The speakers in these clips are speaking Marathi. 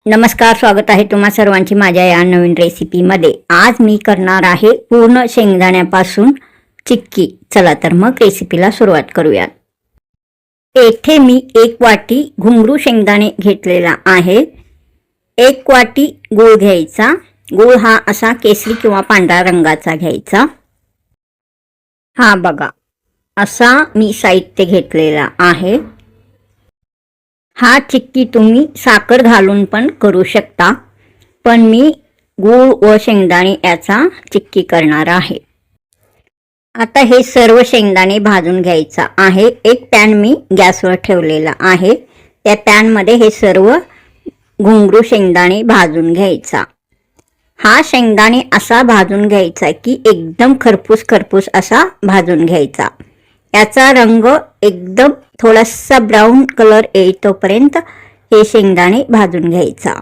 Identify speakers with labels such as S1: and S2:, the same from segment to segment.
S1: नमस्कार, स्वागत आहे तुम्हा सर्वांची माझ्या या नवीन रेसिपीमध्ये। आज मी करणार आहे पूर्ण शेंगदाण्यापासून चिक्की। चला तर मग रेसिपीला सुरुवात करूयात। येथे मी 1 वाटी घुंगरू शेंगदाणे घेतलेला आहे। 1 वाटी गूळ घ्यायचा। गूळ हा असा केसरी किंवा पांढरा रंगाचा घ्यायचा। हा बघा, असा मी साहित्य घेतलेला आहे। हा चिक्की तुम्ही साखर घालून पण करू शकता, पण मी गूळ व शेंगदाणे याचा चिक्की करणार आहे। आता हे सर्व शेंगदाणे भाजून घ्यायचा आहे। एक पॅन मी गॅसवर ठेवलेला आहे। त्या पॅन मध्ये हे सर्व घुंगरू शेंगदाणे भाजून घ्यायचा। हा शेंगदाणे असा भाजून घ्यायचा की एकदम खरपूस असा भाजून घ्यायचा। याचा रंग एकदम थोडासा ब्राऊन कलर येईतोपर्यंत हे शेंगदाणे भाजून घ्यायचा।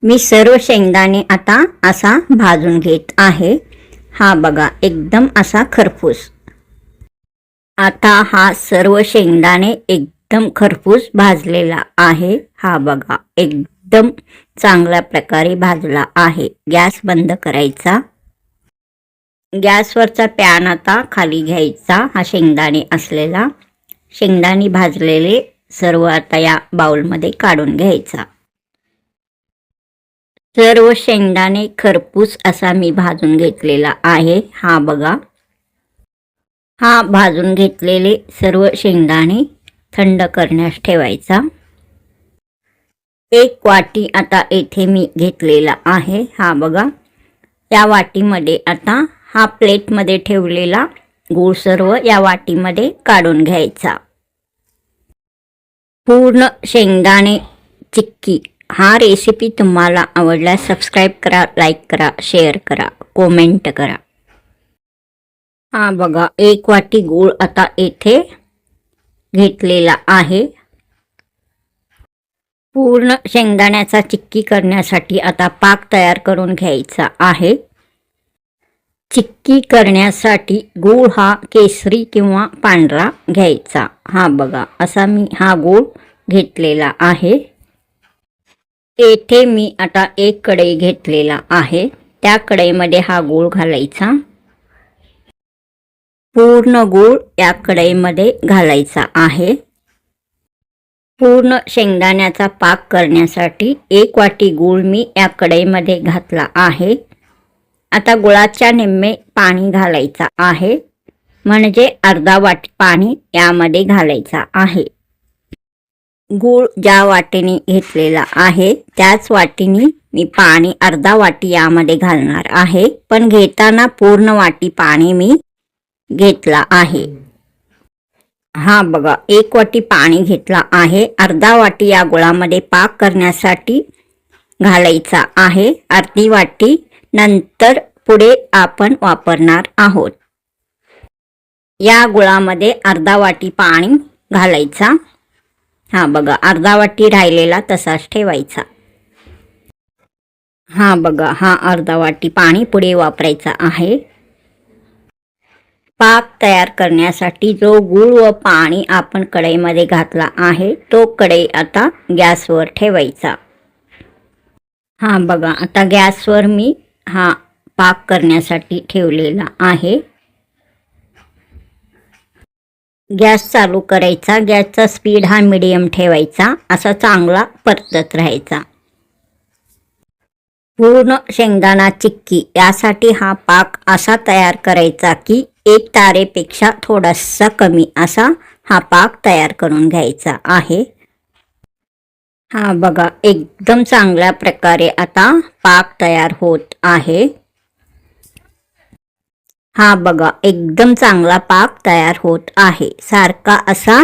S1: मी सर्व शेंगदाणे आता असा भाजून घेत आहे। हा बघा, एकदम असा खरपूस। आता हा सर्व शेंगदाणे एकदम खरपूस भाजलेला आहे। हा बघा, एकदम चांगल्या प्रकारे भाजला आहे। गॅस बंद करायचा। गॅसवरचा पॅन आता खाली घ्यायचा। हा शेंगदाणे असलेला शेंगदाणे भाजलेले सर्व आता या बाउलमध्ये काढून घ्यायचा। सर्व शेंगदाणे खरपूस असा मी भाजून घेतलेला आहे। हा बघा, हा भाजून घेतलेले सर्व शेंगदाणे थंड करण्यास ठेवायचा। 1 वाटी आता येथे मी घेतलेला आहे। हा बघा, या वाटीमध्ये आता हा प्लेटमध्ये ठेवलेला गूळ सर्व या वाटीमध्ये काढून घ्यायचा। पूर्ण शेंगदाणे चिक्की हा रेसिपी तुम्हाला आवडल्यास सबस्क्राइब करा, लाईक करा, शेअर करा, कमेंट करा। हा बघा, 1 वाटी गूळ आता येथे घेतलेला आहे। पूर्ण शेंगदाण्याचा चिक्की करण्यासाठी आता पाक तयार करून घ्यायचा आहे। चिक्की करण्यासाठी गूळ हा केसरी किंवा पांढरा घ्यायचा। हा बघा, असा मी हा गूळ घेतलेला आहे। येथे मी आता एक कढई घेतलेला आहे। त्या कढईमध्ये हा गूळ घालायचा। पूर्ण गूळ या कढईमध्ये घालायचा आहे। पूर्ण शेंगदाण्याचा पाक करण्यासाठी 1 वाटी गूळ मी या कढईमध्ये घातला आहे। आता गुळाच्या निम्मे पाणी घालायचा आहे, म्हणजे अर्धा वाटी पाणी यामध्ये घालायचा आहे। गूळ ज्या वाटीने घेतलेला आहे त्याच वाटीने मी पाणी अर्धा वाटी यामध्ये घालणार आहे, पण घेताना पूर्ण वाटी पाणी मी घेतला आहे। हा बघा, 1 वाटी पाणी घेतला आहे। अर्धा वाटी या गुळामध्ये पाक करण्यासाठी घालायचा आहे। अर्धी वाटी नंतर पुढे आपण वापरणार आहोत। या गुळामध्ये अर्धा वाटी पाणी घालायचा। हा बघा, अर्धा वाटी राहिलेला तसाच ठेवायचा। हा बघा, हा अर्धा वाटी पाणी पुढे वापरायचा आहे। पाक तयार करण्यासाठी जो गूळ व पाणी आपण कढईमध्ये घातला आहे तो कढई आता गॅसवर ठेवायचा। हा बघा, आता गॅसवर मी हा पाक करण्यासाठी ठेवलेला आहे। गॅस चालू करायचा। गॅसचा स्पीड हा मीडियम ठेवायचा। असा चांगला परतत राहायचा। पूर्ण शेंगदाणा चिक्की यासाठी हा पाक असा तयार करायचा की 1 तारेपेक्षा थोडासा कमी असा हा पाक तयार करून घ्यायचा आहे। हा बघा, एकदम चांगल्या प्रकारे आता पाक तयार होत आहे। हा बघा, एकदम चांगला पाक तयार होत आहे। सारखा असा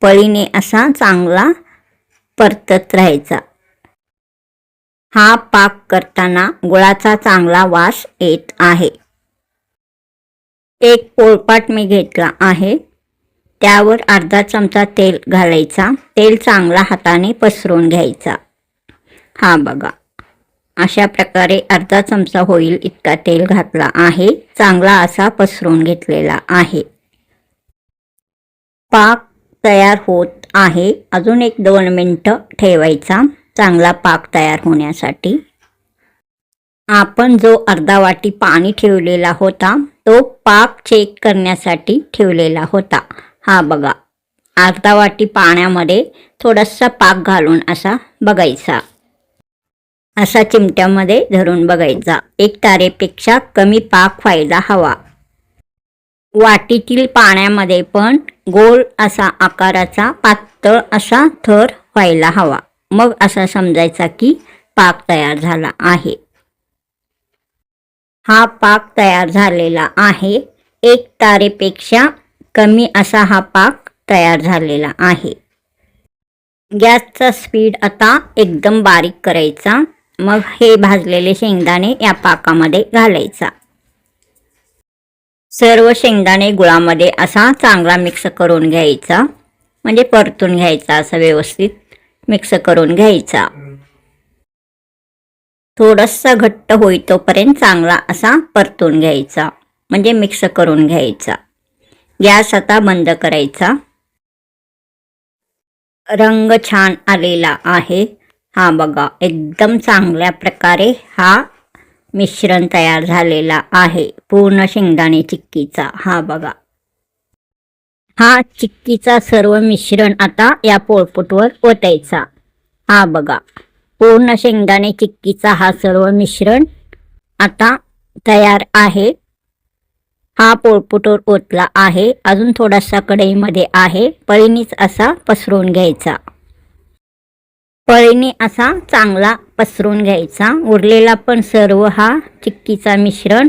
S1: पळीने असा चांगला परतत राहायचा। हा पाक करताना गुळाचा चांगला वास येत आहे। एक पोळपाट मी घेतला आहे। त्यावर अर्धा चमचा तेल घालायचा। तेल चांगला हाताने पसरवून घ्यायचा। हा बघा, अशा प्रकारे अर्धा चमचा होईल इतका तेल घातला आहे। चांगला असा पसरवून घेतलेला आहे। पाक तयार होत आहे। अजून 1-2 मिनिटं ठेवायचा। चांगला पाक तयार होण्यासाठी. आपण जो अर्धा वाटी पाणी ठेवलेला होता तो पाक चेक करण्यासाठी ठेवलेला होता. हा बघा, अर्धा वाटी पाण्यामध्ये थोडासा पाक घालून असा बघायचा, असा चिमट्यामध्ये धरून बघायचा. 1 तारेपेक्षा कमी पाक व्हायला हवा. वाटीतील पाण्यामध्ये पण गोल असा आकाराचा पातळ असा थर व्हायला हवा. मग असा समजायचा की पाक तयार झाला आहे. हा पाक तयार झालेला आहे. 1 तारेपेक्षा कमी असा हा पाक तयार झालेला आहे. गॅसचा स्पीड आता एकदम बारीक करायचा. मग हे भाजलेले शेंगदाणे या पाकामध्ये घालायचा. सर्व शेंगदाणे गुळामध्ये असा चांगला मिक्स करून घ्यायचा, म्हणजे परतून घ्यायचा, असा व्यवस्थित मिक्स करून घ्यायचा. थोडासा घट्ट होईतोपर्यंत चांगला असा परतून घ्यायचा, म्हणजे मिक्स करून घ्यायचा. गॅस आता बंद करायचा. रंग छान आलेला आहे. हा बघा, एकदम चांगल्या प्रकारे हा मिश्रण तयार झालेला आहे पूर्ण शेंगदाणे चिक्कीचा. हा बघा, हा चिक्कीचा सर्व मिश्रण आता या पोळपाटवर ओतायचा. हा बघा, पूर्ण शेंगदाणे चिक्कीचा हा सर्व मिश्रण आता तयार आहे. हा पोळपाटवर ओतला आहे. अजून थोडासा कढईमध्ये आहे. पळीनीच असा पसरवून घ्यायचा. पळीने असा चांगला पसरवून घ्यायचा. उरलेला पण सर्व हा चिक्कीचा मिश्रण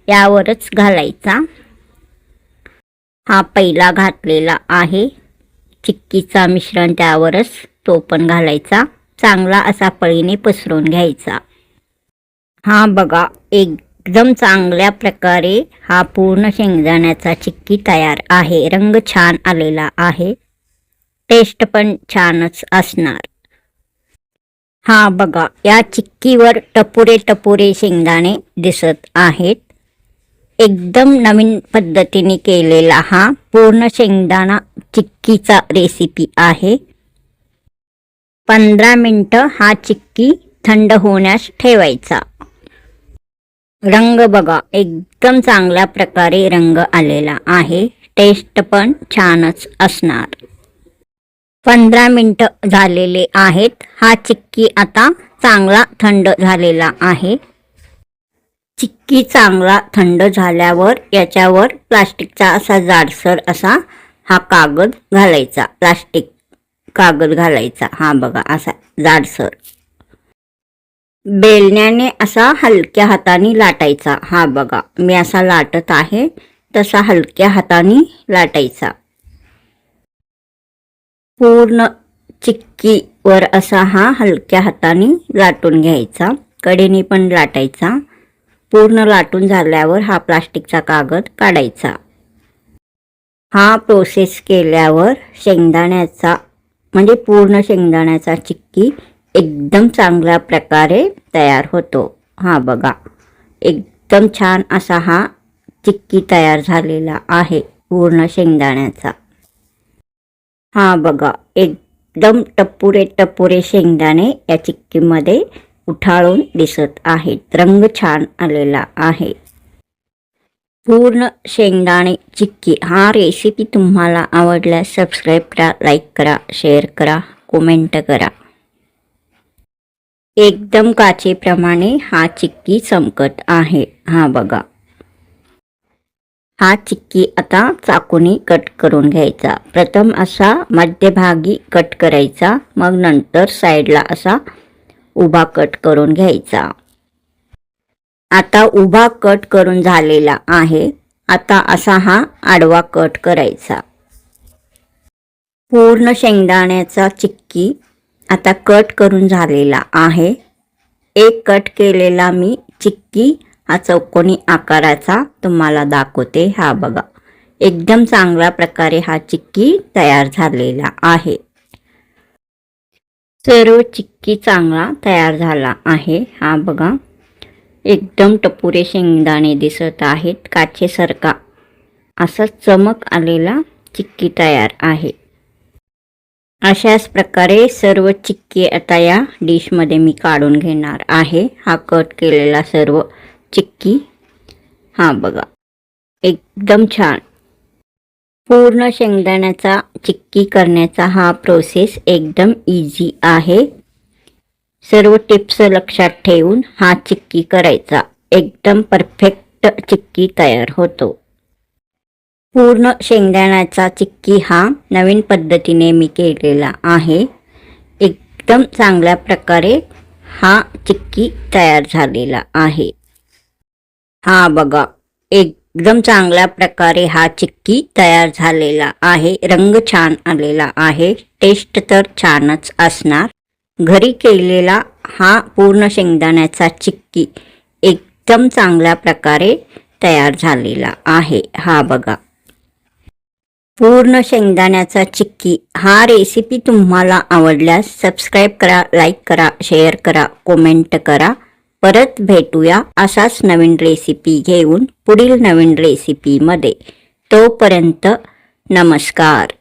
S1: यावरच घालायचा. हा पहिला घातलेला आहे चिक्कीचा मिश्रण, त्यावरच तो पण घालायचा. चांगला असा पळीने पसरवून घ्यायचा. हा बघा, एकदम चांगल्या प्रकारे हा पूर्ण शेंगदाण्याचा चिक्की तयार आहे. रंग छान आलेला आहे. टेस्ट पण छानच असणार. हा बघा, या चिक्कीवर टपोरे टपोरे शेंगदाणे दिसत आहेत. एकदम नवीन पद्धतीने केलेला हा पूर्ण शेंगदाणा चिक्कीचा रेसिपी आहे. 15 मिनिटं हा चिक्की थंड होण्यास ठेवायचा. रंग बघा, एकदम चांगल्या प्रकारे रंग आलेला आहे. टेस्ट पण छानच असणार. 15 मिनिटं झालेले आहेत. हा चिक्की आता चांगला थंड झालेला आहे. चिक्की चांगला थंड झाल्यावर याच्यावर प्लास्टिकचा असा जाडसर असा हा कागद घालायचा. प्लास्टिक कागद घालायचा. हा बघा, असा जाडसर बेलण्याने असा हलक्या हाताने लाटायचा. हा बघा, मी असा लाटत आहे, तसा हलक्या हाताने लाटायचा. पूर्ण चिक्कीवर असा हा हलक्या हाताने लाटून घ्यायचा. कडेने पण लाटायचा. पूर्ण लाटून झाल्यावर हा प्लास्टिकचा कागद काढायचा. हा प्रोसेस केल्यावर शेंगदाण्याचा म्हणजे पूर्ण शेंगदाण्याचा चिक्की एकदम चांगल्या प्रकारे तयार होतो. हा बघा, एकदम छान असा हा चिक्की तयार झालेला आहे पूर्ण शेंगदाण्याचा. हा बघा, एकदम टपुरे टपुरे शेंगदाणे या चिक्कीमध्ये उठाळून दिसत आहेत. रंग छान आलेला आहे. पूर्ण शेंगदाणे चिक्की हा रेसिपी तुम्हाला आवडल्यास सबस्क्राईब करा, लाईक करा, शेअर करा, कमेंट करा. एकदम काचेप्रमाणे हा चिक्की चमकत आहे. हा बघा, हा चिक्की आता चाकूने कट करून घ्यायचा. प्रथम असा मध्यभागी कट करायचा, मग नंतर साईडला असा उभा कट करून घ्यायचा. आता उभा कट करून झालेला आहे. आता असा हा आडवा कट करायचा. पूर्ण शेंगदाण्याचा चिक्की आता कट करून झालेला आहे. एक कट केलेला मी चिक्की हा चौकोनी आकाराचा तुम्हाला दाखवते. हा बघा, एकदम चांगल्या प्रकारे हा चिक्की तयार झालेला आहे. सर्व चिक्की चांगला तयार झाला आहे. हा बघा, एकदम टपुरे शेंगदाणे दिसत आहेत. काचेसारखा असा चमक आलेला चिक्की तयार आहे. अशाच प्रकारे सर्व चिक्की आता या डिशमध्ये मी काढून घेणार आहे. हा कट केलेला सर्व चिक्की, हा बघा एकदम छान. पूर्ण शेंगदाण्याचा चिक्की करण्याचा हा प्रोसेस एकदम इझी आहे. सर्व टिप्स लक्षात ठेवून हा चिक्की करायचा, एकदम परफेक्ट चिक्की तयार होतो. पूर्ण शेंगदाण्याचा चिक्की हा नवीन पद्धतीने मी केलेला आहे. एकदम चांगल्या प्रकारे हा चिक्की तयार झालेला आहे. हा बघा एकदम चांगल्या प्रकारे हा चिक्की तयार झालेला आहे. रंग छान आलेला आहे. टेस्ट तर छानच असणार. घरी केलेला हा पूर्ण शेंगदाण्याचा चिक्की एकदम चांगल्या प्रकारे तयार झालेला आहे. हा बघा पूर्ण शेंगदाण्याचा चिक्की. हा रेसिपी तुम्हाला आवडल्यास सबस्क्राईब करा, लाईक करा, शेअर करा, कमेंट करा. परत भेटूया असाच नवीन रेसिपी घेऊन पुढील नवीन रेसिपीमध्ये. तोपर्यंत नमस्कार.